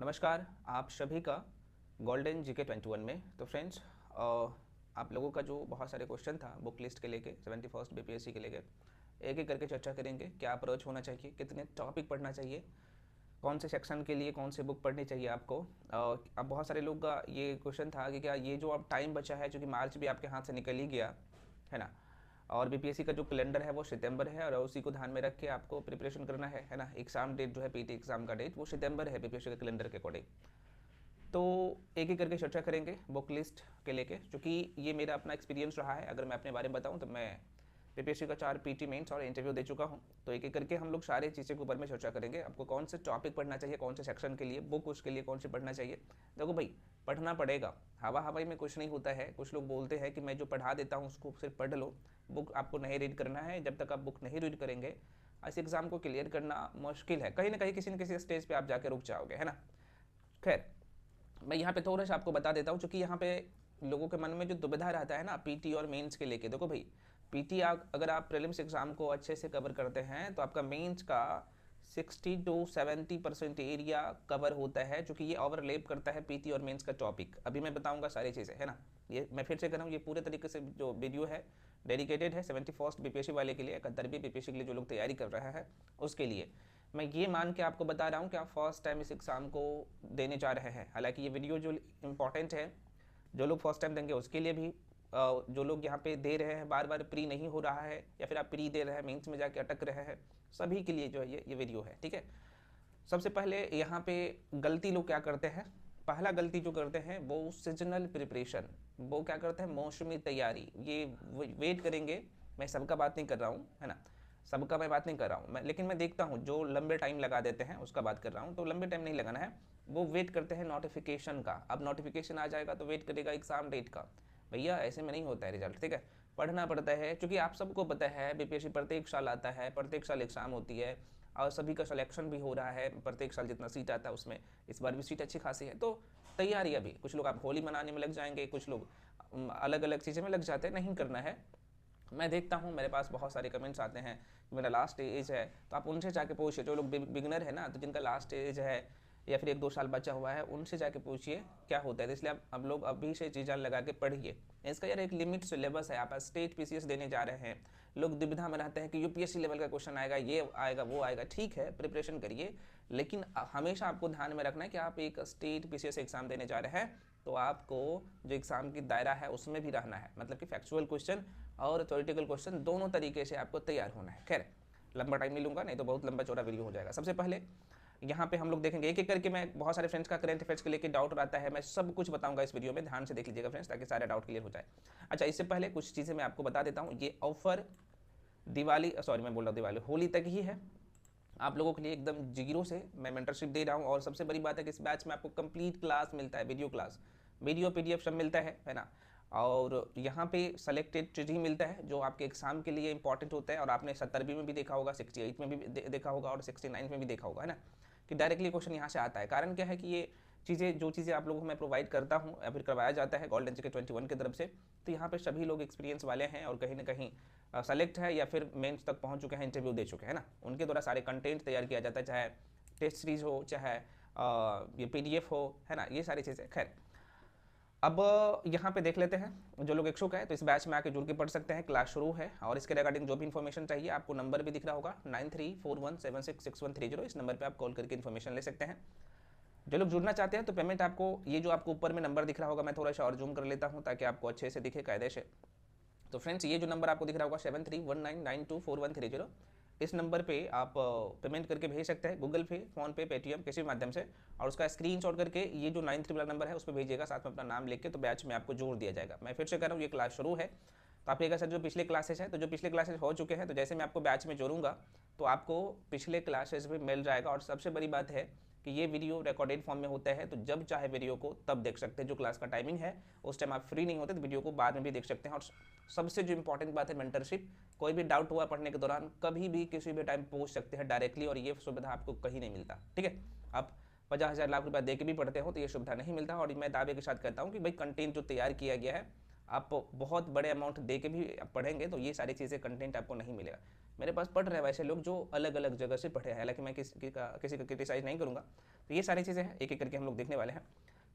नमस्कार आप सभी का गोल्डन जीके 21 में। तो फ्रेंड्स, आप लोगों का जो बहुत सारे क्वेश्चन था बुक लिस्ट के लेके 71st बीपीएससी के लेके एक एक करके चर्चा करेंगे। क्या अप्रोच होना चाहिए, कितने टॉपिक पढ़ना चाहिए, कौन से सेक्शन के लिए कौन सी बुक पढ़नी चाहिए आपको। अब बहुत सारे लोग का ये क्वेश्चन था कि क्या ये जो अब टाइम बचा है, चूँकि मार्च भी आपके हाथ से निकल ही गया है ना, और बीपीएससी का जो कैलेंडर है वो सितंबर है और उसी को ध्यान में रख के आपको प्रिपरेशन करना है ना। एग्ज़ाम डेट जो है पीटी एग्ज़ाम का डेट वो सितंबर है बीपीएससी के कैलेंडर के अकॉर्डिंग। तो एक एक करके चर्चा करेंगे बुक लिस्ट के लेके, क्योंकि ये मेरा अपना एक्सपीरियंस रहा है। अगर मैं अपने बारे में बताऊं तो मैं बीपीएससी का 4 पीटी मेंस और इंटरव्यू दे चुका हूं। तो एक एक करके हम लोग सारे चीज़ें के ऊपर में चर्चा करेंगे। आपको कौन से टॉपिक पढ़ना चाहिए, कौन से सेक्शन के लिए बुक, उसके लिए कौन सी पढ़ना चाहिए। देखो भाई, पढ़ना पड़ेगा, हवा हवाई में कुछ नहीं होता है। कुछ लोग बोलते हैं कि मैं जो पढ़ा देता हूँ उसको सिर्फ पढ़ लो, बुक आपको नहीं रीड करना है। जब तक आप बुक नहीं रीड करेंगे इस एग्ज़ाम को क्लियर करना मुश्किल है। कहीं ना कहीं किसी न किसी स्टेज पर आप जाके रुक जाओगे, है ना। खैर, मैं यहाँ पे थोड़ा सा आपको बता देता हूँ, क्योंकि यहाँ पे लोगों के मन में जो दुविधा रहता है ना पीटी और मेंस के लेके। देखो भाई, पीटी अगर आप प्रीलिम्स एग्ज़ाम को अच्छे से कवर करते हैं तो आपका मेंस का 60 to 70% एरिया कवर होता है, क्योंकि ये ओवरलेप करता है पीटी और मेंस का टॉपिक। अभी मैं बताऊंगा सारी चीज़ें, है ना। ये मैं फिर से कह रहा हूँ, ये पूरे तरीके से जो वीडियो है डेडिकेटेड है 71st बीपीएससी वाले के लिए, 71वीं बीपीएससी के लिए जो लोग तैयारी कर रहे हैं उसके लिए। मैं ये मान के आपको बता रहा हूँ कि आप फर्स्ट टाइम इस एग्ज़ाम को देने जा रहे हैं। हालांकि ये वीडियो जो इम्पॉर्टेंट है, जो लोग फर्स्ट टाइम देंगे उसके लिए भी, जो लोग यहाँ पे दे रहे हैं बार बार प्री नहीं हो रहा है, या फिर आप प्री दे रहे हैं मेंस में जाके अटक रहे हैं, सभी के लिए जो है ये वीडियो है, ठीक है। सबसे पहले यहाँ पे गलती लोग क्या करते हैं, पहला गलती जो करते हैं वो सीजनल प्रिपरेशन। वो क्या करते हैं, मौसमी तैयारी। ये वेट करेंगे, मैं सबका बात नहीं कर रहा हूँ, है ना, सबका मैं बात नहीं कर रहा हूँ मैं, लेकिन मैं देखता हूँ जो लंबे टाइम लगा देते हैं उसका बात कर रहा हूँ। तो लंबे टाइम नहीं लगाना है, वो वेट करते हैं नोटिफिकेशन का। अब नोटिफिकेशन आ जाएगा तो वेट करेगा एग्ज़ाम डेट का। भैया ऐसे में नहीं होता है रिजल्ट, ठीक है। पढ़ना पड़ता है, क्योंकि आप सबको पता है बीपीएससी प्रत्येक साल आता है, प्रत्येक साल एग्ज़ाम होती है और सभी का सिलेक्शन भी हो रहा है। प्रत्येक साल जितना सीट आता है उसमें इस बार भी सीट अच्छी खासी है। तो तैयारी अभी कुछ लोग आप होली मनाने में लग जाएंगे, कुछ लोग अलग अलग चीज़ें में लग जाते हैं। नहीं करना है। मैं देखता हूँ मेरे पास बहुत सारे कमेंट्स आते हैं, मेरा लास्ट एज है, तो आप उनसे जाके पूछिए। जो लोग बिगनर है ना, तो जिनका लास्ट एज है या फिर 1-2 साल बचा हुआ है, उनसे जाके पूछिए क्या होता है। तो इसलिए अब लोग अभी से चीज़ें लगा के पढ़िए। इसका यार एक लिमिट सिलेबस है। आप स्टेट पीसीएस देने जा रहे हैं, लोग दुविधा में रहते हैं कि यूपीएससी लेवल का क्वेश्चन आएगा, ये आएगा वो आएगा। ठीक है, प्रिपरेशन करिए, लेकिन हमेशा आपको ध्यान में रखना है कि आप एक स्टेट पीसीएस एग्जाम देने जा रहे हैं, तो आपको जो एग्ज़ाम की दायरा है उसमें भी रहना है। मतलब कि फैक्चुअल क्वेश्चन और थ्योरेटिकल क्वेश्चन दोनों तरीके से आपको तैयार होना है। खैर, लंबा टाइम नहीं लूँगा, नहीं तो बहुत लंबा चौड़ा वीडियो हो जाएगा। सबसे पहले यहाँ पे हम लोग देखेंगे एक एक करके। मैं बहुत सारे फ्रेंड्स का करंट अफेयर्स के लेके डाउट रहता है, मैं सब कुछ बताऊंगा इस वीडियो में, ध्यान से देख लीजिएगा फ्रेंड्स, ताकि सारे डाउट क्लियर हो जाए। अच्छा, इससे पहले कुछ चीज़ें मैं आपको बता देता हूँ। ये ऑफर दिवाली, सॉरी मैं बोल रहा हूँ दिवाली, होली तक ही है। आप लोगों के लिए एकदम जीरो से मैं मेंटरशिप दे रहा हूँ। और सबसे बड़ी बात है कि इस बैच में आपको कंप्लीट क्लास मिलता है, वीडियो क्लास, वीडियो पीडीएफ सब मिलता है ना। और यहाँ पे सेलेक्टेड चीज़ ही मिलता है जो आपके एग्जाम के लिए इंपॉर्टेंट होता है। और आपने 70वीं में भी देखा होगा, 68 में भी देखा होगा और 69 में भी देखा होगा, है ना, कि डायरेक्टली क्वेश्चन यहाँ से आता है। कारण क्या है कि ये चीज़ें, जो चीज़ें आप लोगों को मैं प्रोवाइड करता हूँ या फिर करवाया जाता है गोल्डन जीके 21 की तरफ से, तो यहाँ पे सभी लोग एक्सपीरियंस वाले हैं और कहीं ना कहीं सेलेक्ट है या फिर मेंस तक पहुँच चुके हैं, इंटरव्यू दे चुके हैं ना। उनके द्वारा सारे कंटेंट तैयार किया जाता है, चाहे टेस्ट सीरीज हो, चाहे ये पीडीएफ हो, है ना, ये सारी चीज़ें। खैर, अब यहाँ पे देख लेते हैं। जो लोग इच्छुक है तो इस बैच में आके जुड़ के पढ़ सकते हैं। क्लास शुरू है और इसके रिगार्डिंग जो भी इन्फॉर्मेशन चाहिए, आपको नंबर भी दिख रहा होगा 9341766130। इस नंबर पे आप कॉल करके इन्फॉर्मेशन ले सकते हैं। जो लोग जुड़ना चाहते हैं तो पेमेंट आपको, ये जो आपको ऊपर में नंबर दिख रहा होगा, मैं थोड़ा सा और जूम कर लेता हूँ ताकि आपको अच्छे से दिखे कायदे से। तो फ्रेंड्स, ये जो नंबर आपको दिख रहा होगा 7319924130, इस नंबर पे आप पेमेंट करके भेज सकते हैं, गूगल पे, फोन पे, पेटीएम, किसी भी माध्यम से। और उसका स्क्रीनशॉट करके ये जो 93 वाला नंबर है उस पर भेजिएगा, साथ में अपना नाम लिख के, तो बैच में आपको जोड़ दिया जाएगा। मैं फिर से कह रहा हूँ, ये क्लास शुरू है। तो आप ये कह सकते, जो पिछले क्लासेस है, तो जो पिछले क्लासेस हो चुके हैं, तो जैसे मैं आपको बैच में जोड़ूंगा तो आपको पिछले क्लासेस भी मिल जाएगा। और सबसे बड़ी बात है कि ये वीडियो रिकॉर्डेड फॉर्म में होता है, तो जब चाहे वीडियो को तब देख सकते हैं। जो क्लास का टाइमिंग है उस टाइम आप फ्री नहीं होते, तो वीडियो को बाद में भी देख सकते हैं। और सबसे जो इंपॉर्टेंट बात है, मेंटरशिप। कोई भी डाउट हुआ पढ़ने के दौरान, कभी भी किसी भी टाइम पूछ सकते हैं डायरेक्टली, और ये सुविधा आपको कहीं नहीं मिलता, ठीक है। आप 50,000 लाख रुपया दे के भी पढ़ते हो तो ये सुविधा नहीं मिलता। और मैं दावे के साथ कहता हूँ कि भाई, कंटेंट जो तैयार किया गया है, आप बहुत बड़े अमाउंट दे के भी पढ़ेंगे तो ये सारी चीज़ें, कंटेंट आपको नहीं मिलेगा। मेरे पास पढ़ रहे हैं वैसे लोग जो अलग अलग जगह से पढ़े हैं, हालांकि मैं किसी का क्रिटिसाइज नहीं करूँगा। तो ये सारी चीज़ें हैं, एक एक करके हम लोग देखने वाले हैं।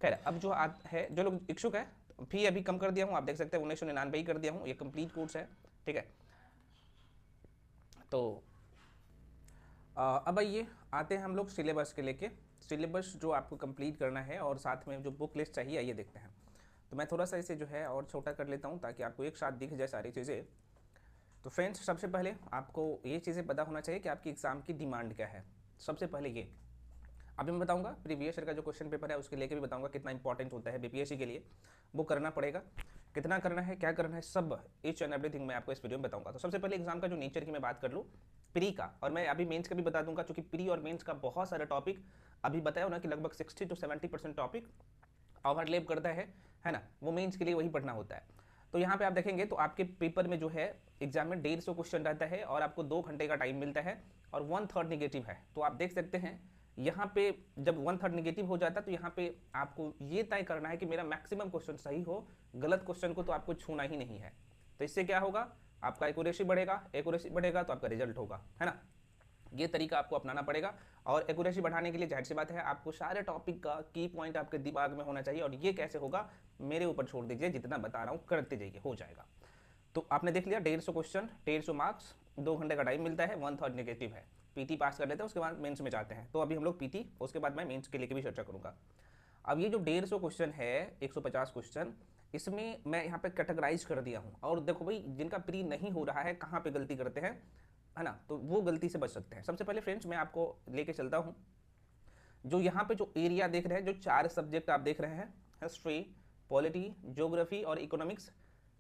खैर, अब जो है जो लोग इच्छुक है, फी अभी कम कर दिया हूँ, आप देख सकते हैं 1999 ही कर दिया हूँ, ये कंप्लीट कोर्स है, ठीक है। तो अब आइए आते हैं हम लोग सिलेबस के लेके, सिलेबस जो आपको कंप्लीट करना है और साथ में जो बुक लिस्ट चाहिए, आइए देखते हैं। तो मैं थोड़ा सा इसे जो है और छोटा कर लेता हूँ ताकि आपको एक साथ दिख जाए सारी चीज़ें। तो फ्रेंड्स, सबसे पहले आपको ये चीज़ें पता होना चाहिए कि आपकी एग्ज़ाम की डिमांड क्या है। सबसे पहले ये अभी मैं बताऊंगा, प्रीवियस ईयर का जो क्वेश्चन पेपर है उसके लेके भी बताऊंगा कितना इंपॉर्टेंट होता है बीपीएससी के लिए, वो करना पड़ेगा, कितना करना है, क्या करना है, सब ईच एंड एवरीथिंग मैं आपको इस वीडियो में बताऊंगा। तो सबसे पहले एग्जाम का जो नेचर की मैं बात कर लूँ, प्री का, और मैं अभी मेंस का भी बता दूंगा, क्योंकि प्री और मेंस का बहुत सारा टॉपिक अभी बताया ना कि लगभग 60 to 70% टॉपिक ओवरलैप करता है ना, वो मेंस के लिए वही पढ़ना होता है। तो यहाँ पे आप देखेंगे तो आपके पेपर में जो है एग्जाम में 150 क्वेश्चन रहता है और आपको 2 घंटे का टाइम मिलता है और 1/3 निगेटिव है। तो आप देख सकते हैं यहाँ पे जब 1/3 निगेटिव हो जाता है तो यहाँ पे आपको ये तय करना है कि मेरा मैक्सिमम क्वेश्चन सही हो, गलत क्वेश्चन को तो आपको छूना ही नहीं है। तो इससे क्या होगा, आपका एक्यूरेसी बढ़ेगा तो आपका रिजल्ट होगा, है ना। ये तरीका आपको अपनाना पड़ेगा और एक्यूरेसी बढ़ाने के लिए जाहिर सी बात है आपको सारे टॉपिक का की पॉइंट आपके दिमाग में होना चाहिए। और ये कैसे होगा, मेरे ऊपर छोड़ दीजिए, जितना बता रहा हूँ करते जाइए, हो जाएगा। तो आपने देख लिया 150 क्वेश्चन, 150 मार्क्स, 2 घंटे का टाइम मिलता है, 1/3 नेगेटिव है। पीटी पास कर लेते हैं, उसके बाद मेंस में जाते हैं। तो अभी हम लोग पीटी, उसके बाद मैं मेंस के लिए भी चर्चा करूंगा। अब ये जो 150 क्वेश्चन है, 150 क्वेश्चन, इसमें मैं यहाँ पे कैटेगराइज कर दिया हूँ। और देखो भाई, जिनका प्री नहीं हो रहा है, कहाँ पे गलती करते हैं, है ना, तो वो गलती से बच सकते हैं। सबसे पहले फ्रेंड्स मैं आपको लेके चलता हूँ, जो यहाँ पे जो एरिया देख रहे हैं, जो 4 सब्जेक्ट आप देख रहे हैं, हिस्ट्री, पॉलिटी, ज्योग्राफी और इकोनॉमिक्स,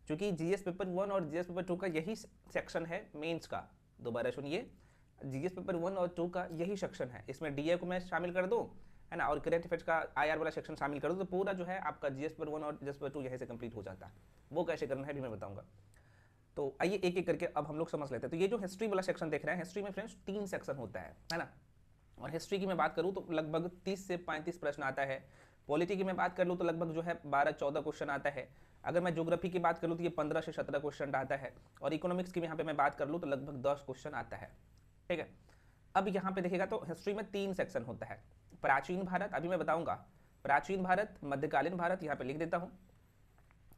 क्योंकि जीएस पेपर 1 और जीएस पेपर 2 का यही सेक्शन है मेंस का। दोबारा सुनिए, जीएस पेपर 1 और 2 का यही सेक्शन है। इसमें डीए को मैं शामिल कर दूँ, है ना, और करेंट अफेयर्स का आईआर वाला सेक्शन शामिल कर दूँ, तो पूरा जो है आपका जीएस पेपर 1 और जीएस पेपर 2 यहीं से कंप्लीट हो जाता है। वो कैसे करना है भी मैं बताऊँगा। तो आइए एक एक करके अब हम लोग समझ लेते हैं। तो ये जो हिस्ट्री वाला सेक्शन देख रहे हैं, हिस्ट्री में फ्रेंड्स 3 सेक्शन होता है ना। और हिस्ट्री की मैं बात करूँ तो लगभग 30 से 35 प्रश्न आता है। पॉलिटी की मैं बात कर लूँ तो लगभग जो है 12-14 क्वेश्चन आता है। अगर मैं ज्योग्राफी की बात करूँ तो ये 15 से 17 क्वेश्चन आता है। और इकोनॉमिक्स की यहाँ पे मैं बात कर लूँ तो लगभग 10 क्वेश्चन आता है, ठीक है। अब यहाँ पे देखिएगा तो हिस्ट्री में 3 सेक्शन होता है। प्राचीन भारत, अभी मैं बताऊंगा, प्राचीन भारत, मध्यकालीन भारत, यहाँ पे लिख देता हूँ,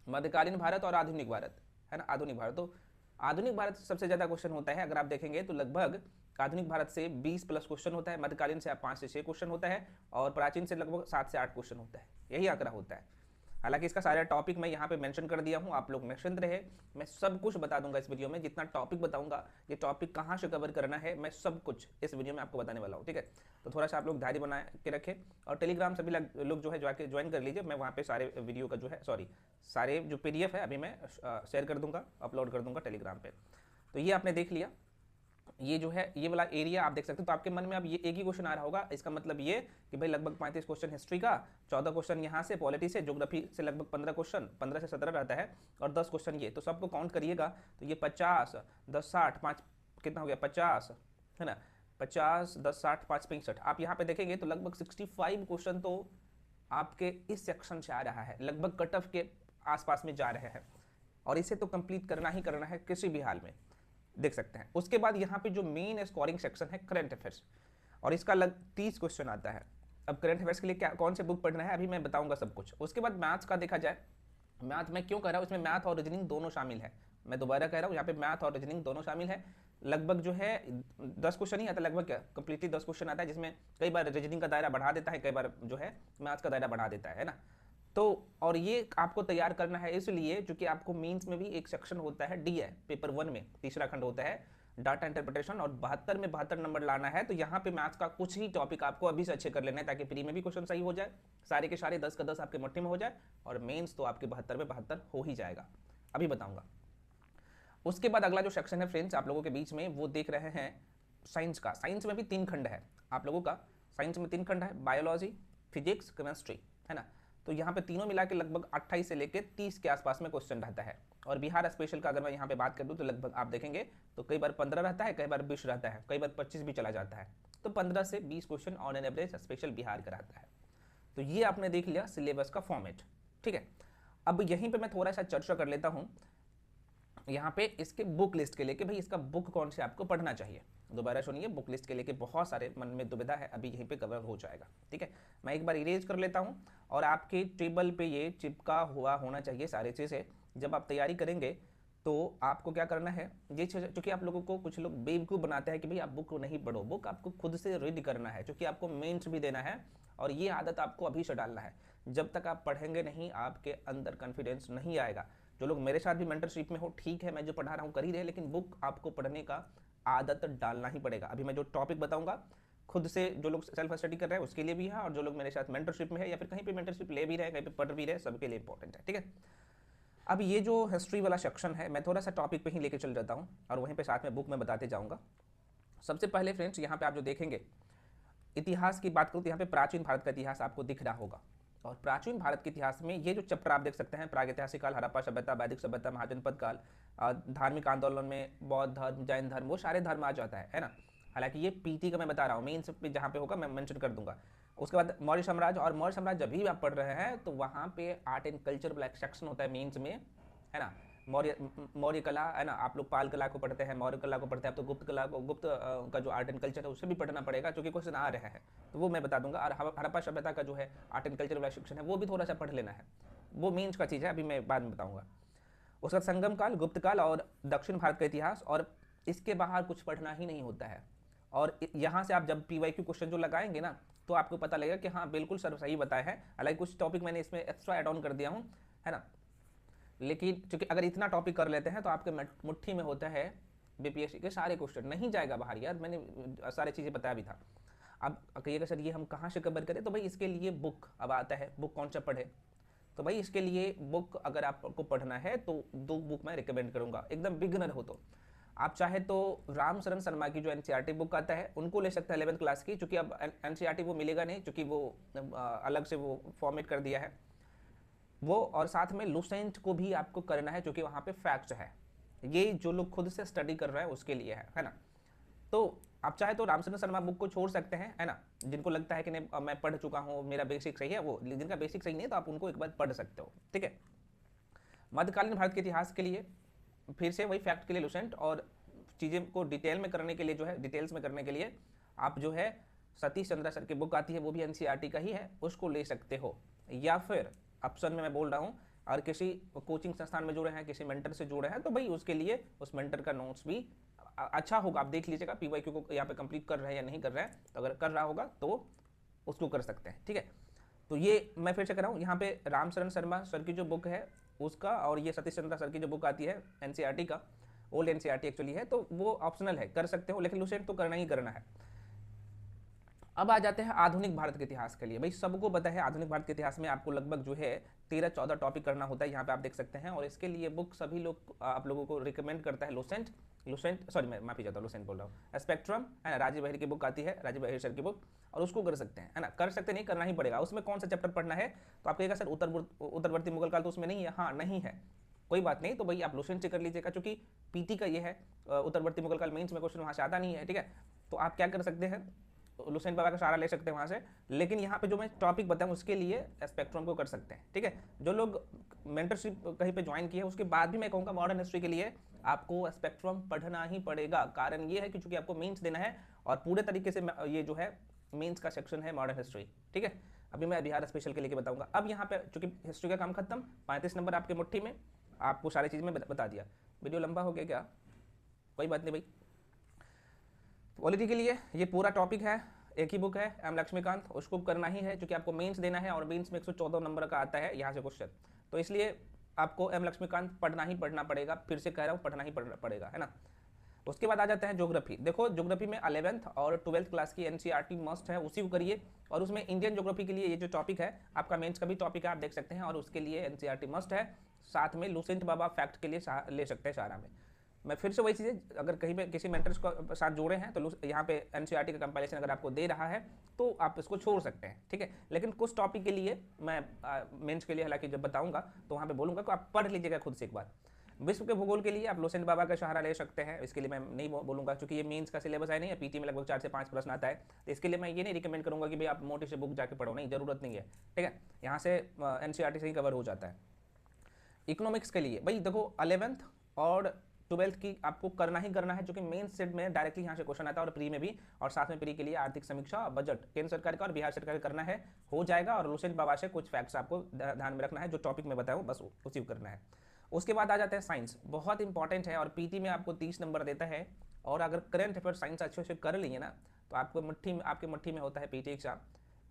मध्यकालीन भारत और आधुनिक भारत, है ना, आधुनिक भारत। तो आधुनिक भारत से सबसे ज़्यादा क्वेश्चन होता है। अगर आप देखेंगे तो लगभग आधुनिक भारत से 20+ क्वेश्चन होता है, मध्यकालीन से 5 से 6 क्वेश्चन होता है और प्राचीन से लगभग 7 से 8 क्वेश्चन होता है। यही आंकड़ा होता है। हालांकि इसका सारा टॉपिक मैं यहाँ पे मेंशन कर दिया हूँ, आप लोग निश्चिंत रहे, मैं सब कुछ बता दूंगा इस वीडियो में। जितना टॉपिक बताऊंगा, ये टॉपिक कहाँ से कवर करना है, मैं सब कुछ इस वीडियो में आपको बताने वाला हूँ, ठीक है। तो थोड़ा सा आप लोग धैर्य बना के रखें और टेलीग्राम सभी लोग जो है जाके ज्वाइन कर लीजिए। मैं वहाँ पे सारे वीडियो का जो है सारे जो PDF है अभी मैं शेयर कर दूंगा, अपलोड कर दूंगा टेलीग्राम पे। तो ये आपने देख लिया, ये जो है ये वाला एरिया आप देख सकते हो। तो आपके मन में अब ये एक ही क्वेश्चन आ रहा होगा, इसका मतलब ये कि भाई लगभग 35 क्वेश्चन हिस्ट्री का, 14 क्वेश्चन यहाँ से पॉलिटी से, ज्योग्राफी से लगभग 15 क्वेश्चन, 15 से 17 रहता है और 10 क्वेश्चन ये। तो सबको काउंट करिएगा तो ये 50, 10, 60, 5 कितना हो गया, 50, है ना, 50, 10, 60, 5, 65। आप यहाँ पे देखेंगे तो लगभग 65 क्वेश्चन तो आपके इस सेक्शन से आ रहा है, लगभग कट ऑफ के आसपास में जा रहे हैं और इसे तो कंप्लीट करना ही करना है किसी भी हाल में, देख सकते हैं। उसके बाद यहाँ पे जो मेन स्कोरिंग सेक्शन है करंट अफेयर्स, और इसका 30 क्वेश्चन आता है। अब करंट अफेयर्स के लिए क्या कौन से बुक पढ़ना है अभी मैं बताऊंगा सब कुछ। उसके बाद मैथ्स का देखा जाए, मैथ में क्यों कह रहा हूँ, इसमें मैथ और रीजनिंग दोनों शामिल है। मैं दोबारा कह रहा हूँ, यहाँ पे मैथ और रीजनिंग दोनों शामिल है। लगभग जो है 10 क्वेश्चन ही आता है, लगभग क्या कंप्लीटली 10 क्वेश्चन आता है, जिसमें कई बार रीजनिंग का दायरा बढ़ा देता है, कई बार जो है मैथ्स का दायरा बढ़ा देता है ना। तो और ये आपको तैयार करना है इसलिए क्योंकि आपको मेंस में भी एक सेक्शन होता है डीए, पेपर 1 में तीसरा खंड होता है डाटा इंटरप्रिटेशन, और 72 में 72 नंबर लाना है। तो यहाँ पे मैथ्स का कुछ ही टॉपिक आपको अभी से अच्छे कर लेना है ताकि प्री में भी क्वेश्चन सही हो जाए, सारे के सारे 10 का 10 आपके मुट्ठी में हो जाए और मेंस तो आपके 72 में 72 हो ही जाएगा, अभी बताऊंगा। उसके बाद अगला जो सेक्शन है फ्रेंड्स आप लोगों के बीच में, वो देख रहे हैं साइंस का। साइंस में भी 3 खंड है आप लोगों का, साइंस में 3 खंड है, बायोलॉजी, फिजिक्स, केमिस्ट्री, है ना। तो यहाँ पे तीनों मिला के लगभग 28 से लेकर 30 के आसपास में क्वेश्चन रहता है। और बिहार स्पेशल का अगर मैं यहाँ पे बात कर दूँ तो लगभग आप देखेंगे तो कई बार 15 रहता है, कई बार 20 रहता है, कई बार 25 भी चला जाता है। तो 15 से 20 question on an average special Bihar का रहता है। तो ये आपने देख लिया सिलेबस का फॉर्मेट, ठीक है। अब यहीं पर मैं थोड़ा सा चर्चा कर लेता हूँ यहाँ पे इसके बुक लिस्ट के लेके, भाई इसका बुक कौन से आपको पढ़ना चाहिए, दोबारा सुनिए, बुक लिस्ट के लेके बहुत सारे मन में दुविधा है, अभी यहीं पे कवर हो जाएगा। ठीक है, मैं एक बार इरेज कर लेता हूँ और आपके टेबल पे ये चिपका हुआ होना चाहिए सारी चीज़ें। जब आप तैयारी करेंगे तो आपको क्या करना है, ये चूँकि आप लोगों को कुछ लोग बेवकूफ़ बनाते हैं कि भाई आप बुक को नहीं पढ़ो, बुक आपको खुद से रीड करना है, क्योंकि आपको मेंस भी देना है और ये आदत आपको अभी से डालना है। जब तक आप पढ़ेंगे नहीं, आपके अंदर कॉन्फिडेंस नहीं आएगा। जो लोग मेरे साथ भी मेंटरशिप में हो, ठीक है मैं जो पढ़ा रहा हूँ कर ही रहे, लेकिन बुक आपको पढ़ने का आदत डालना ही पड़ेगा। अभी मैं जो टॉपिक बताऊंगा खुद से जो लोग सेल्फ स्टडी कर रहे हैं उसके लिए भी है, और जो लोग मेरे साथ मेंटरशिप में है या फिर कहीं पे मेंटरशिप ले भी रहे हैं, कहीं पे पढ़ भी रहे हैं, सबके लिए इंपॉर्टेंट है। ठीक है, अब ये जो हिस्ट्री वाला सेक्शन है मैं थोड़ा सा टॉपिक पे ही लेके चल जाता हूँ और वहीं पे साथ में बुक में बताते जाऊँगा। सबसे पहले फ्रेंड्स यहाँ पे आप जो देखेंगे, इतिहास की बात करूँ तो यहाँ पे प्राचीन भारत का इतिहास आपको दिख रहा होगा, और प्राचीन भारत के इतिहास में ये जो चैप्टर आप देख सकते हैं, प्रागैतिहासिक काल, हड़प्पा सभ्यता, वैदिक सभ्यता, महाजनपद काल, धार्मिक आंदोलन में बौद्ध धर्म, जैन धर्म, वो सारे धर्म आ जाता है ना। हालांकि ये पीटी का मैं बता रहा हूँ, मेन पे जहाँ पे होगा मैं मेंशन कर दूंगा। उसके बाद मौर्य साम्राज्य, और मौर्य साम्राज्य जब भी आप पढ़ रहे हैं तो वहाँ पे आर्ट एंड कल्चर वाला सेक्शन होता है मेंस में, है ना। मौर्य कला, है ना, आप लोग पाल कला को पढ़ते हैं, मौर्य कला को पढ़ते हैं, अब तो गुप्त कला को, गुप्त का जो आर्ट एंड कल्चर है उसे भी पढ़ना पड़ेगा, क्योंकि क्वेश्चन आ रहा है तो वो मैं बता दूंगा। और हड़प्पा सभ्यता का जो है आर्ट एंड कल्चर वाला सेक्शन है वो भी थोड़ा सा पढ़ लेना है, वो मेंस का चीज़ है, अभी मैं बाद में बताऊँगा। उसका संगम काल, गुप्त काल और दक्षिण भारत का इतिहास, और इसके बाहर कुछ पढ़ना ही नहीं होता है। और यहाँ से आप जब PYQ क्वेश्चन जो लगाएंगे ना तो आपको पता लगेगा कि हाँ बिल्कुल सर सही बताया है। हालांकि कुछ टॉपिक मैंने इसमें एक्स्ट्रा एड ऑन कर दिया हूँ, है ना, लेकिन चूंकि अगर इतना टॉपिक कर लेते हैं तो आपके मुट्ठी में होता है BPSC के सारे क्वेश्चन, नहीं जाएगा बाहर यार, मैंने सारी चीज़ें बताया भी था। अब कहिएगा सर ये हम कहाँ से कवर करें, तो भाई इसके लिए बुक अब आता है, बुक कौन सा पढ़े, तो भाई इसके लिए बुक अगर आपको पढ़ना है तो 2 बुक मैं रिकमेंड करूँगा, एकदम बिगिनर हो तो आप चाहे तो राम शरण शर्मा की जो NCERT बुक आता है उनको ले सकते हैं 11th क्लास की, चूँकि अब NCERT वो मिलेगा नहीं, चूँकि वो अलग से वो फॉर्मेट कर दिया है वो, और साथ में लुसेंट को भी आपको करना है क्योंकि वहाँ पे फैक्ट्स है, ये जो लोग खुद से स्टडी कर रहे हैं उसके लिए है ना। तो आप चाहे तो रामचंद्र शर्मा बुक को छोड़ सकते हैं, है ना, जिनको लगता है कि नहीं मैं पढ़ चुका हूँ, मेरा बेसिक सही है, वो जिनका बेसिक सही नहीं है तो आप उनको एक बार पढ़ सकते हो। ठीक है, मध्यकालीन भारत के इतिहास के लिए फिर से वही फैक्ट के लिए लुसेंट, और चीज़ें को डिटेल में करने के लिए जो है, डिटेल्स में करने के लिए आप जो है सतीश चंद्रा सर की बुक आती है, वो भी NCERT का ही है, उसको ले सकते हो। या फिर ऑप्शन में मैं बोल रहा हूँ, और किसी कोचिंग संस्थान में जुड़े हैं, किसी मेंटर से जुड़े हैं, तो भाई उसके लिए उस मेंटर का नोट्स भी अच्छा होगा, आप देख लीजिएगा PYQ को यहाँ पे कंप्लीट कर रहे हैं या नहीं कर रहे हैं, तो अगर कर रहा होगा तो उसको कर सकते हैं। ठीक है, तो ये मैं फिर से कर रहा हूँ, यहाँ पे राम शरण शर्मा सर की जो बुक है उसका, और ये सतीश चंद्रा सर की जो बुक आती है NCERT का, ओल्ड NCERT एक्चुअली है, तो वो ऑप्शनल है, कर सकते हो, लेकिन लुसेंट तो करना ही करना है। अब आ जाते हैं आधुनिक भारत के इतिहास के लिए। भाई सबको पता है आधुनिक भारत के इतिहास में आपको लगभग जो है 13-14 टॉपिक करना होता है, यहाँ पे आप देख सकते हैं, और इसके लिए बुक सभी लोग आप लोगों को रिकमेंड करता है लुसेंट सॉरी मैं माफी चाहता हूँ, लुसेंट बोल रहा हूँ, स्पेक्ट्रम, है ना, राजीव बहेर की बुक आती है, राजीव बहेर सर की बुक, और उसको कर सकते हैं, है ना, कर सकते नहीं, करना ही पड़ेगा। उसमें कौन सा चैप्टर पढ़ना है, तो आप कहेगा सर उत्तरवर्ती मुगल काल तो उसमें नहीं है, हाँ नहीं है, कोई बात नहीं, तो भाई आप लुसेंट से कर लीजिएगा, चूंकि पीटी का ये है, उत्तरवर्ती मुगल काल मेंस में क्वेश्चन वहाँ से आता नहीं है। ठीक है, तो आप क्या कर सकते हैं, लुसेंट बाबा का सहारा ले सकते हैं वहाँ से, लेकिन यहाँ पे जो मैं टॉपिक बताऊँ उसके लिए स्पेक्ट्रम को कर सकते हैं। ठीक है, जो लोग मेंटरशिप कहीं पे ज्वाइन किए उसके बाद भी मैं कहूँगा मॉडर्न हिस्ट्री के लिए आपको स्पेक्ट्रम पढ़ना ही पड़ेगा। कारण ये है कि चूंकि आपको मेंस देना है और पूरे तरीके से ये जो है मेंस का सेक्शन है मॉडर्न हिस्ट्री। ठीक है, अभी मैं बिहार स्पेशल के लिए बताऊँगा। अब यहाँ पे चूंकि हिस्ट्री का काम खत्म, 35 नंबर आपके मुट्ठी में, आपको सारी चीज़ में बता दिया। वीडियो लंबा हो गया क्या, कोई बात नहीं भाई। पॉलिटी के लिए ये पूरा टॉपिक है, एक ही बुक है M लक्ष्मीकांत, उसको करना ही है क्योंकि आपको मेंस देना है और मेंस में 114 नंबर का आता है यहाँ से क्वेश्चन, तो इसलिए आपको M लक्ष्मीकांत पढ़ना ही पढ़ना पड़ेगा, फिर से कह रहा हूँ पढ़ना ही पड़ेगा, है ना। उसके बाद आ जाता है ज्योग्राफी। देखो ज्योग्राफी में 11th और 12th क्लास की NCERT मस्ट है, उसी को करिए, और उसमें इंडियन ज्योग्राफी के लिए ये जो टॉपिक है आपका मेंस का भी टॉपिक है, आप देख सकते हैं, और उसके लिए NCERT मस्ट है। साथ में लुसेंट बाबा फैक्ट के लिए ले सकते हैं सहारा में। मैं फिर से वही चीज़ें, अगर कहीं पे किसी मेंटर्स को साथ जोड़े हैं तो यहाँ पे NCERT का कंपाइलेशन अगर आपको दे रहा है तो आप इसको छोड़ सकते हैं। ठीक है, लेकिन कुछ टॉपिक के लिए मैं मेंस के लिए हालांकि जब बताऊंगा तो वहाँ पे बोलूँगा कि आप पढ़ लीजिएगा खुद से एक बार। विश्व के भूगोल के लिए आप लुसेंट बाबा का सहारा ले सकते हैं, इसके लिए मैं नहीं बोलूँगा क्योंकि ये मेंस का सिलेबस है नहीं है, पीटी में लगभग 4 से 5 प्रश्न आता है, तो इसके लिए मैं ये नहीं रिकमेंड करूँगा कि भाई आप मोटी से बुक जाके पढ़ो, नहीं, ज़रूरत नहीं है। ठीक है, यहाँ से NCERT से ही कवर हो जाता है। इकोनॉमिक्स के लिए भाई देखो 11th और 12th की आपको करना ही करना है, जो कि मेन सेट में डायरेक्टली यहाँ से क्वेश्चन आता है और प्री में भी, और साथ में प्री के लिए आर्थिक समीक्षा बजट केंद्र सरकार का और बिहार सरकार का करना है, हो जाएगा। और लुसेंट बाबा से कुछ फैक्ट्स आपको ध्यान में रखना है, जो टॉपिक में बताऊँ बस उसी को करना है। उसके बाद आ जाते हैं साइंस, बहुत इंपॉर्टेंट है और पीटी में आपको 30 नंबर देता है। और अगर करंट अफेयर साइंस अच्छे से कर लिए ना तो आपके मुट्ठी में होता है पीटी एग्जाम।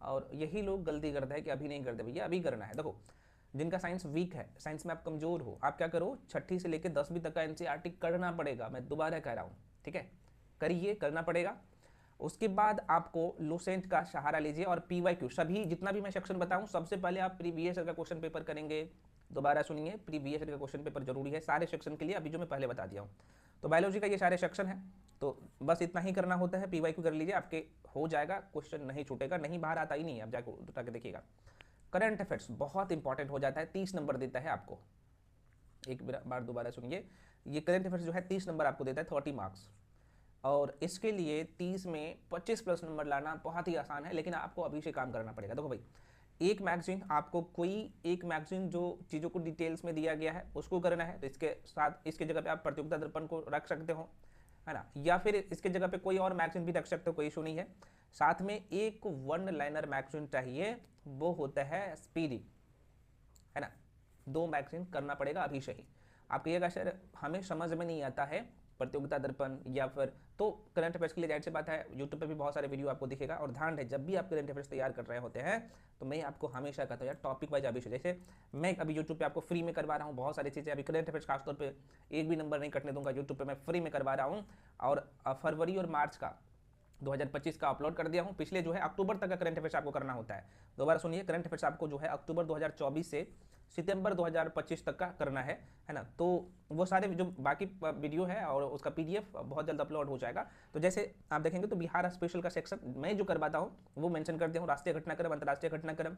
और यही लोग गलती करते हैं कि अभी नहीं करते, भैया अभी करना है। देखो, जिनका साइंस वीक है, साइंस में आप कमजोर हो, आप क्या करो, छठी से लेकर 10वीं तक का एनसीईआरटी करना पड़ेगा। मैं दोबारा कह रहा हूँ, ठीक है, करिए, करना पड़ेगा। उसके बाद आपको लुसेंट का सहारा लीजिए और पीवाईक्यू, सभी जितना भी मैं सेक्शन बताऊं, सबसे पहले आप प्रीवियस ईयर का क्वेश्चन पेपर करेंगे। दोबारा सुनिए, प्रीवियस ईयर का क्वेश्चन पेपर जरूरी है सारे सेक्शन के लिए, अभी जो मैं पहले बता दिया हूँ। तो बायोलॉजी का ये सारे सेक्शन है, तो बस इतना ही करना होता है। पीवाईक्यू कर लीजिए, आपके हो जाएगा, क्वेश्चन नहीं छूटेगा, नहीं बाहर आता ही नहीं है, आप जाकर उठा के देखिएगा। करंट अफेयर्स बहुत इंपॉर्टेंट हो जाता है, 30 नंबर देता है आपको। एक बार दोबारा सुनिए, ये करंट अफेयर्स जो है 30 नंबर आपको देता है, 30 मार्क्स। और इसके लिए 30 में 25 प्लस नंबर लाना बहुत ही आसान है, लेकिन आपको अभी से काम करना पड़ेगा। देखो भाई, एक मैगजीन आपको, कोई एक मैगजीन जो चीज़ों को डिटेल्स में दिया गया है उसको करना है, तो इसके साथ इसके जगह पे आप प्रतियोगिता दर्पण को रख सकते हो, है ना, या फिर इसके जगह पे कोई और मैगजीन भी रख सकते हो, कोई इशू नहीं है। साथ में एक वन लाइनर मैगजीन चाहिए, वो होता है स्पीडी, है ना। 2 मैगजीन करना पड़ेगा अभी से ही। आप कहिएगा सर हमें समझ में नहीं आता है प्रतियोगिता दर्पण या फिर, तो करंट अफेयर्स के लिए जाहिर सी बात है यूट्यूब पे भी बहुत सारे वीडियो आपको दिखेगा। और ध्यान रहे, जब भी आप करंट अफेयर्स तैयार कर रहे होते हैं तो मैं आपको हमेशा कहता हूँ यार, टॉपिक वाइज अभी से, जैसे मैं अभी यूट्यूब पे आपको फ्री में करवा रहा हूँ बहुत सारी चीज़ें। अभी करंट अफेयर्स खासतौर पर एक भी नंबर नहीं कटने दूंगा, यूट्यूब पर मैं फ्री में करवा रहा हूँ। और फरवरी और मार्च का 2025 का अपलोड कर दिया हूँ। पिछले जो है अक्टूबर तक का करंट अफेयर्स आपको करना होता है। दोबारा सुनिए, करंट अफेयर्स आपको जो है अक्टूबर 2024 से सितंबर 2025 तक का करना है ना। तो वो सारे जो बाकी वीडियो है और उसका पीडीएफ बहुत जल्द अपलोड हो जाएगा। तो जैसे आप देखेंगे तो बिहार स्पेशल का सेक्शन मैं जो करवाता हूँ वो मेंशन कर दिया हूँ, राष्ट्रीय घटनाक्रम, अंतर्राष्ट्रीय घटनाक्रम।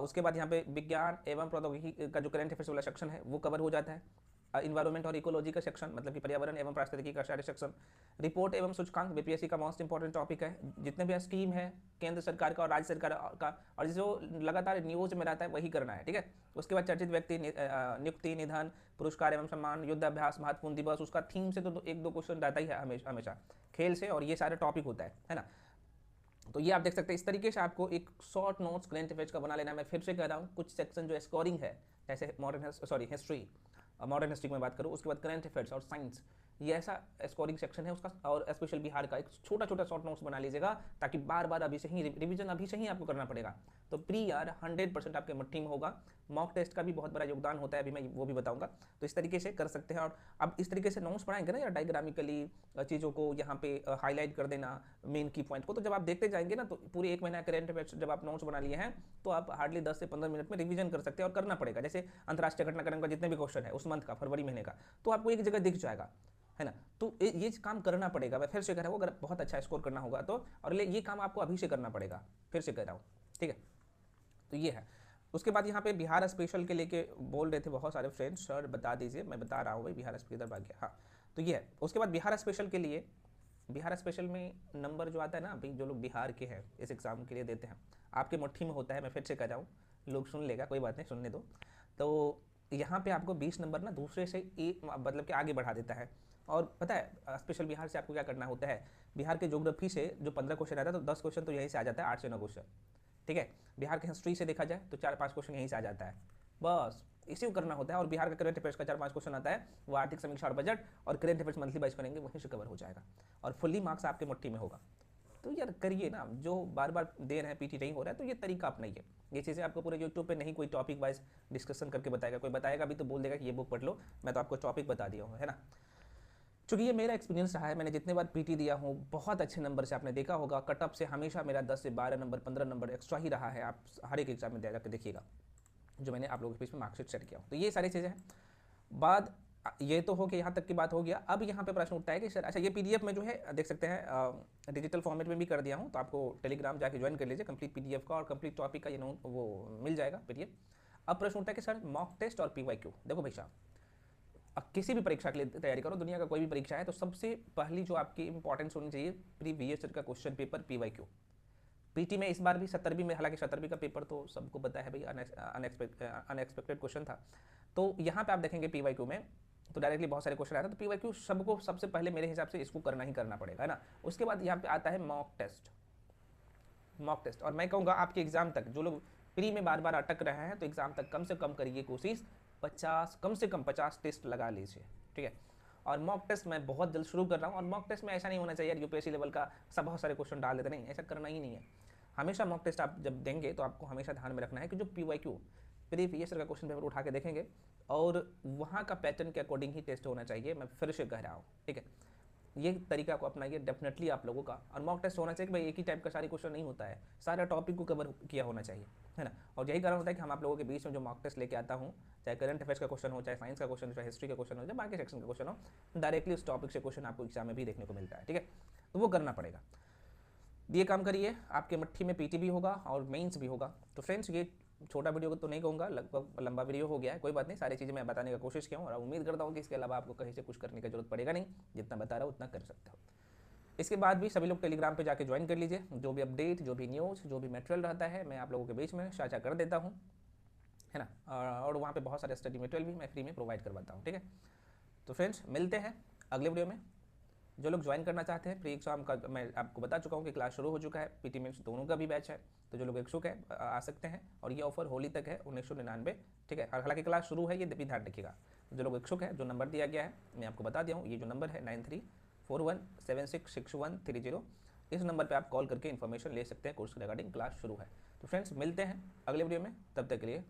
उसके बाद यहाँ पे विज्ञान एवं प्रौद्योगिकी का जो करंट अफेयर्स वाला सेक्शन है वो कवर हो जाता है। इन्वायरमेंट और इकोलॉजी का सेक्शन, मतलब कि पर्यावरण एवं पारिस्थितिकी का सारे सेक्शन। रिपोर्ट एवं सूचकांक बीपीएससी का मोस्ट इंपॉर्टेंट टॉपिक है। जितने भी स्कीम है केंद्र सरकार का और राज्य सरकार का, और जो लगातार न्यूज में रहता है वही करना है, ठीक है। उसके बाद चर्चित व्यक्ति, नियुक्ति, निधन, पुरस्कार एवं सम्मान, युद्धाभ्यास, महत्वपूर्ण दिवस, उसका थीम से तो एक दो क्वेश्चन रहता ही है हमेशा, खेल से, और ये सारे टॉपिक होता है ना। तो ये आप देख सकते हैं, इस तरीके से आपको एक शॉर्ट नोट्स करंट अफेयर्स का बना लेना है। मैं फिर से कह रहा हूँ, कुछ सेक्शन जो स्कोरिंग है, जैसे हिस्ट्री, मॉडर्न हिस्ट्री में बात करूँ, उसके बाद करंट अफेयर्स और साइंस, ये ऐसा स्कोरिंग सेक्शन है उसका। और स्पेशल बिहार का एक छोटा छोटा शॉर्ट नोट्स बना लीजिएगा, ताकि बार बार अभी से ही रिवीजन अभी से ही आपको करना पड़ेगा। तो प्री यार 100% आपके मुट्ठी में होगा। मॉक टेस्ट का भी बहुत बड़ा योगदान होता है, अभी मैं वो भी बताऊंगा। तो इस तरीके से कर सकते हैं। और अब इस तरीके से नोट्स पढ़ाएंगे ना यार, डायग्रामिकली चीज़ों को यहाँ पे हाईलाइट कर देना, मेन की पॉइंट को, तो जब आप देखते जाएंगे ना, तो पूरे 1 महीना करंट अफेयर्स जब आप नोट्स बना लिए हैं तो आप हार्डली 10 से 15 मिनट में रिवीजन कर सकते हैं। और करना पड़ेगा, जैसे अंतर्राष्ट्रीय घटनाक्रम का जितने भी क्वेश्चन है उस मंथ का, फरवरी महीने का, तो आपको एक जगह दिख जाएगा, है ना। तो ये काम करना पड़ेगा। मैं फिर से कह रहा हूँ, अगर बहुत अच्छा स्कोर करना होगा तो, और ये काम आपको अभी से करना पड़ेगा, फिर से कह रहा हूँ, ठीक है। तो ये है। उसके बाद यहाँ पे बिहार स्पेशल के लेके बोल रहे थे बहुत सारे फ्रेंड्स, सर बता दीजिए, मैं बता रहा हूँ भाई, बिहार स्पेशल भाग गया, हाँ। तो ये है। उसके बाद बिहार स्पेशल के लिए, बिहार स्पेशल में नंबर जो आता है ना, अभी जो लोग बिहार के हैं इस एग्ज़ाम के लिए देते हैं, आपके मुट्ठी में होता है। मैं फिर से कह रहा हूँ, लोग सुन लेगा, कोई बात नहीं, सुनने दो। तो यहाँ पे आपको 20 नंबर ना दूसरे से एक, मतलब कि आगे बढ़ा देता है। और पता है स्पेशल बिहार से आपको क्या करना होता है, बिहार के ज्योग्राफी से जो 15 क्वेश्चन आता है, तो 10 क्वेश्चन तो यहीं से आ जाता है, 8 से 9 क्वेश्चन, ठीक है। बिहार के हिस्ट्री से देखा जाए तो 4-5 क्वेश्चन यहीं से आ जाता है, बस इसी को करना होता है। और बिहार का करंट अफेयर्स का 4-5 क्वेश्चन आता है, वो आर्थिक समीक्षा और बजट और करंट अफेयर्स मंथली वाइज करेंगे, वहीं से कवर हो जाएगा और फुल्ली मार्क्स आपके मुट्ठी में होगा। तो यार करिए ना, जो बार बार दे रहे हैं पीटी नहीं हो रहा है, तो ये तरीका अपनाइए। ये चीज़ें आपको पूरे यूट्यूब पे नहीं कोई टॉपिक वाइज डिस्कशन करके बताएगा, कोई बताएगा भी तो बोल देगा कि ये बुक पढ़ लो, मैं तो आपको टॉपिक बता दिया हूँ, है ना। चूँकि ये मेरा एक्सपीरियंस रहा है, मैंने जितने बार पीटी दिया हूँ बहुत अच्छे नंबर से, आपने देखा होगा कट ऑफ से हमेशा मेरा 10 से 12 नंबर 15 नंबर एक्स्ट्रा ही रहा है। आप हर एक एग्जाम में दे जाकर देखिएगा, जो मैंने आप लोगों के बीच में मार्कशीट शेयर किया हूँ। तो ये सारी चीज़ें हैं। बाद ये तो हो कि यहाँ तक की बात हो गया। अब यहाँ पे प्रश्न उठता है कि सर अच्छा, ये पीडीएफ में जो है देख सकते हैं, डिजिटल फॉर्मेट में भी कर दिया हूँ, तो आपको टेलीग्राम जाके ज्वाइन कर लीजिए, कंप्लीट पीडीएफ का और कंप्लीट टॉपिक का ये नोट वो मिल जाएगा पीडीएफ। अब प्रश्न उठता है कि सर मॉक टेस्ट और पीवाईक्यू। देखो भाई साहब, अब किसी भी परीक्षा के लिए तैयारी करो, दुनिया का कोई भी परीक्षा है, तो सबसे पहली जो आपकी इंपॉर्टेंस होनी चाहिए, प्रीवियस ईयर का क्वेश्चन पेपर पीवाईक्यू। पीटी में इस बार भी 70वीं में, हालांकि 70वीं का पेपर तो सबको पता है भाई, अनएक्सपेक्टेड क्वेश्चन था। तो यहाँ पे आप देखेंगे पीवाईक्यू में तो डायरेक्टली बहुत सारे क्वेश्चन आते हैं, तो PYQ सबको सबसे पहले मेरे हिसाब से इसको करना ही करना पड़ेगा, है ना। उसके बाद यहाँ पे आता है मॉक टेस्ट। मॉक टेस्ट, और मैं कहूँगा आपके एग्जाम तक जो लोग प्री में बार बार अटक रहे हैं, तो एग्जाम तक कम से कम करिए कोशिश, 50 कम से कम 50 टेस्ट लगा लीजिए, ठीक है। और मॉक टेस्ट मैं बहुत जल्द शुरू कर रहा हूँ, और मॉक टेस्ट में ऐसा नहीं होना चाहिए यार UPSC लेवल का सब बहुत सारे क्वेश्चन डाल देते, नहीं, ऐसा करना ही नहीं है। हमेशा मॉक टेस्ट आप जब देंगे तो आपको हमेशा ध्यान में रखना है कि जो PYQ प्रीवियस ईयर का क्वेश्चन पेपर उठा के देखेंगे और वहाँ का पैटर्न के अकॉर्डिंग ही टेस्ट होना चाहिए, मैं फिर से कह रहा हूँ, ठीक है। ये तरीका को अपनाइए डेफिनेटली आप लोगों का। और मॉक टेस्ट होना चाहिए कि भाई एक ही टाइप का सारे क्वेश्चन नहीं होता है, सारे टॉपिक को कवर किया होना चाहिए, है ना। और यही कारण होता है कि हम आप लोगों के बीच में जो मॉक टेस्ट लेके आता हूँ, चाहे करंट अफेयर्स का क्वेश्चन हो, चाहे साइंस का क्वेश्चन हो, चाहे हिस्ट्री का क्वेश्चन हो, चाहे बाकी सेक्शन का क्वेश्चन हो, डायरेक्टली उस टॉपिक से क्वेश्चन आपको एग्जाम में भी देखने को मिलता है, ठीक है। तो वो करना पड़ेगा, ये काम करिए, आपके मट्ठी में PT भी होगा और मेंस भी होगा। तो फ्रेंड्स ये छोटा वीडियो तो नहीं कहूँगा, लगभग लंबा वीडियो हो गया है, कोई बात नहीं, सारी चीज़ें मैं बताने का कोशिश किया हूँ, और उम्मीद करता हूँ कि इसके अलावा आपको कहीं से कुछ करने की जरूरत पड़ेगा नहीं, जितना बता रहा हूँ उतना कर सकते हो। इसके बाद भी सभी लोग टेलीग्राम पे जाके ज्वाइन कर लीजिए, जो भी अपडेट, जो भी न्यूज़, जो भी मटेरियल रहता है मैं आप लोगों के बीच में साझा कर देता हूँ, है ना। और वहाँ पे बहुत सारे स्टडी मटेरियल भी मैं फ्री में प्रोवाइड करवाता हूँ, ठीक है। तो फ्रेंड्स मिलते हैं अगले वीडियो में। जो लोग ज्वाइन करना चाहते हैं प्री एग्जाम का, मैं आपको बता चुका हूँ कि क्लास शुरू हो चुका है, PT मेंस दोनों का भी बैच है, तो जो लोग इच्छुक है आ सकते हैं, और ये ऑफर होली तक है 1999, ठीक है। हालांकि क्लास शुरू है, ये भी ध्यान रखिएगा। जो लोग इच्छुक है, जो नंबर दिया गया है मैं आपको बता दिया हूँ, ये जो नंबर है 9341766130, इस नंबर पर आप कॉल करके इन्फॉर्मेशन ले सकते हैं, कोर्स के रिगार्डिंग क्लास शुरू है। तो फ्रेंड्स मिलते हैं अगले वीडियो में, तब तक के लिए